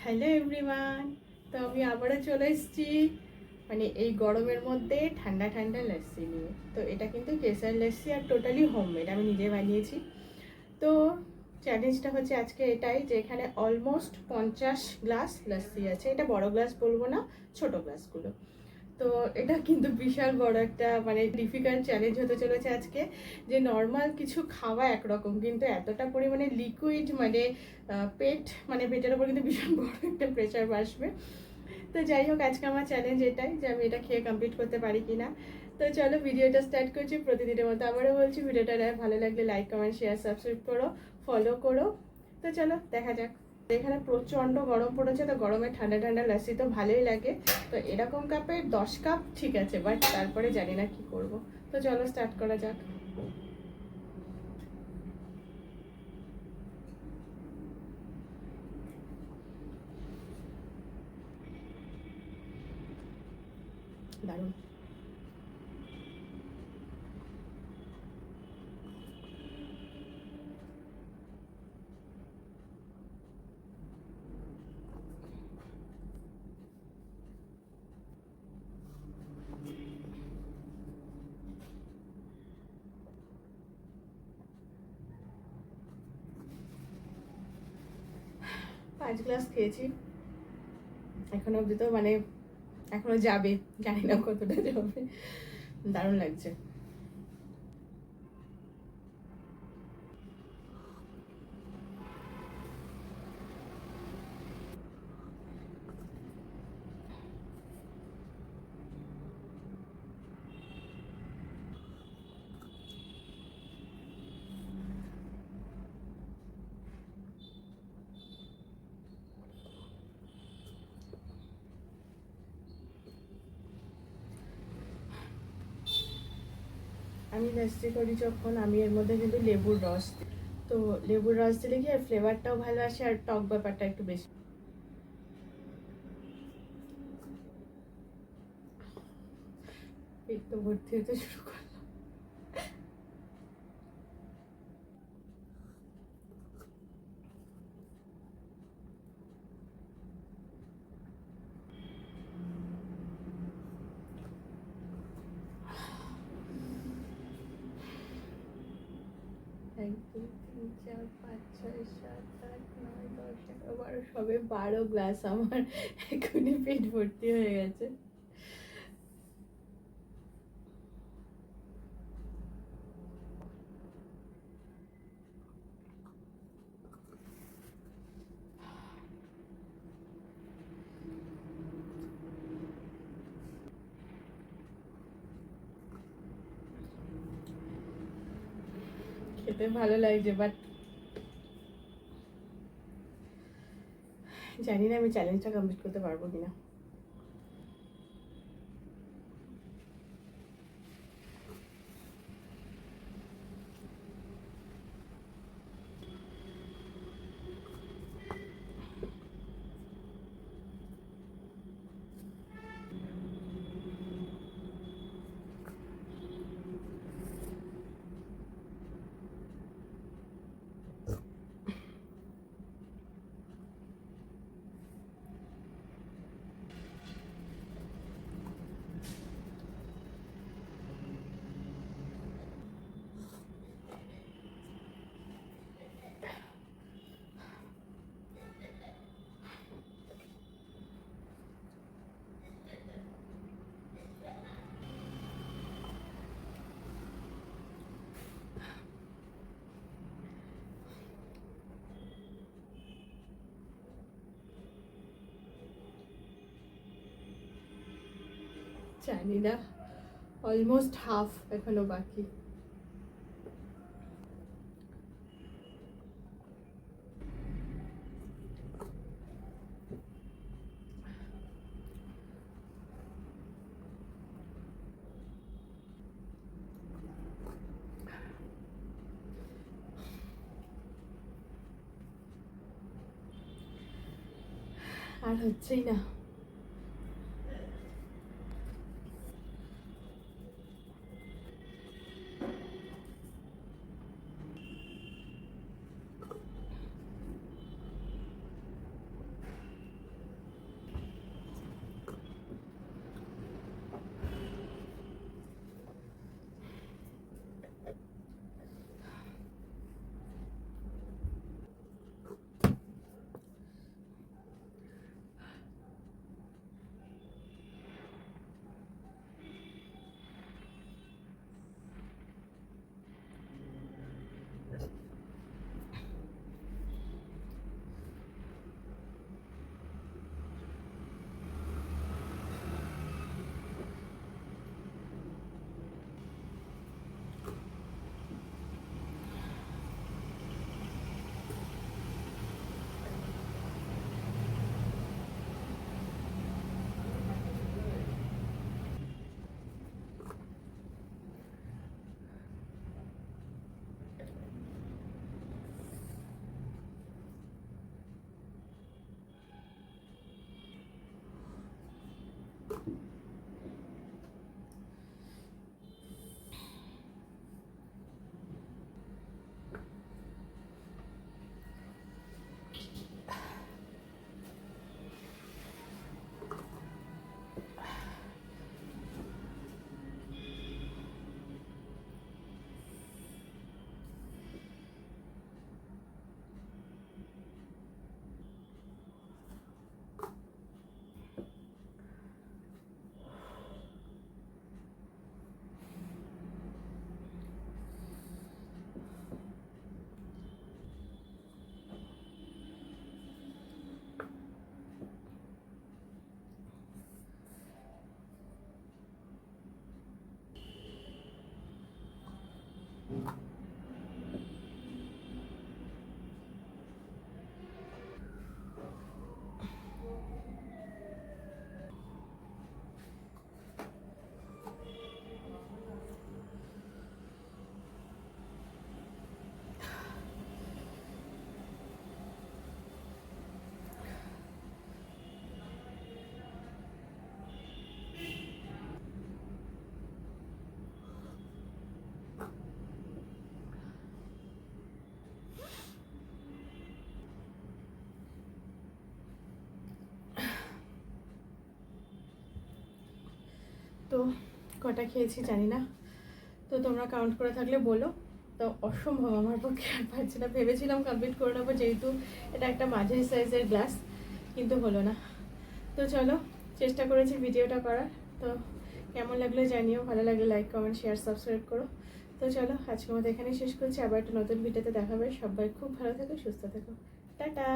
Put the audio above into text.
Hello everyone, তো আমি আবারও চলে এসেছি মানে এই গরমের মধ্যে ঠান্ডা ঠান্ডা লস্যি নিয়ে। তো এটা কিন্তু কেসার লস্যি আর টোটালি হোমমেড, আমি নিজে বানিয়েছি। তো চ্যালেঞ্জটা হচ্ছে আজকে এটাই যে এখানে অলমোস্ট 50 গ্লাস লস্যি আছে। এটা বড় গ্লাস বলবো না, ছোট গ্লাসগুলো। তো এটা কিন্তু বিশাল বড় একটা মানে ডিফিকাল্ট চ্যালেঞ্জ হতে চলেছে আজকে। যে নর্মাল কিছু খাওয়া একরকম, কিন্তু এতটা পরিমাণে লিকুইড মানে পেট মানে পেটের ওপর কিন্তু ভীষণ বড় একটা প্রেশার আসবে। তো যাই হোক, আজকে আমার চ্যালেঞ্জ এটাই যে আমি এটা খেয়ে কমপ্লিট করতে পারি কিনা। তো চলো ভিডিওটা স্টার্ট করছি। প্রতিদিনের মতো আবারও বলছি, ভিডিওটা ভালো লাগলে লাইক কমেন্ট শেয়ার সাবস্ক্রাইব করো, ফলো করো। তো চলো দেখা যাক। এখানে প্রচণ্ড গরম পড়েছে, তো গরমে ঠান্ডা ঠান্ডা লস্যি তো ভালোই লাগে। তো এরকম কাপে 10 কাপ ঠিক আছে, বাট তারপরে জানি না কি করব। তো চলো স্টার্ট করা যাক। দারুণ। 5 গ্লাস খেয়েছি এখনো অবধি। তো মানে এখনো যাবে, জানি না কতটা যাবে। দারুণ লাগছে। আমি লস্যি করি যখন, আমি এর মধ্যে কিন্তু লেবুর রস দিই। তো লেবুর রস দিলে কি আর ফ্লেভারটাও ভালো আসে, আর টক ব্যাপারটা একটু বেশি। পেট তো ভর্তি হতে শুরু করলো। এক দুই তিন চার পাঁচ ছয় সাত আট নয় 10 11 12, সবে 12 গ্লাস আমার এখনই পেট ভর্তি হয়ে গেছে। খেতে ভালো লাগছে, বাট জানি না আমি চ্যালেঞ্জটা কমপ্লিট করতে পারবো কিনা। জানি না, অলমোস্ট হাফ এখনো বাকি। আর হচ্ছেই না। তো কটা খেয়েছি জানি না, তো তোমরা কাউন্ট করে থাকলে বলো। তো অসম্ভব আমার পক্ষে আর পারছি না, ভেবেছিলাম কমপ্লিট করে নেবো যেহেতু এটা একটা মাঝারি সাইজের গ্লাস, কিন্তু হলো না। তো চলো, চেষ্টা করেছি ভিডিওটা করার। তো কেমন লাগলো জানিও, ভালো লাগলে লাইক কমেন্ট শেয়ার সাবস্ক্রাইব করো। তো চলো, আজকের মতো এখানেই শেষ করছি, আবার একটা নতুন ভিডিওতে দেখাবে। সবাই খুব ভালো থেকো, সুস্থ থেকো, টাটা।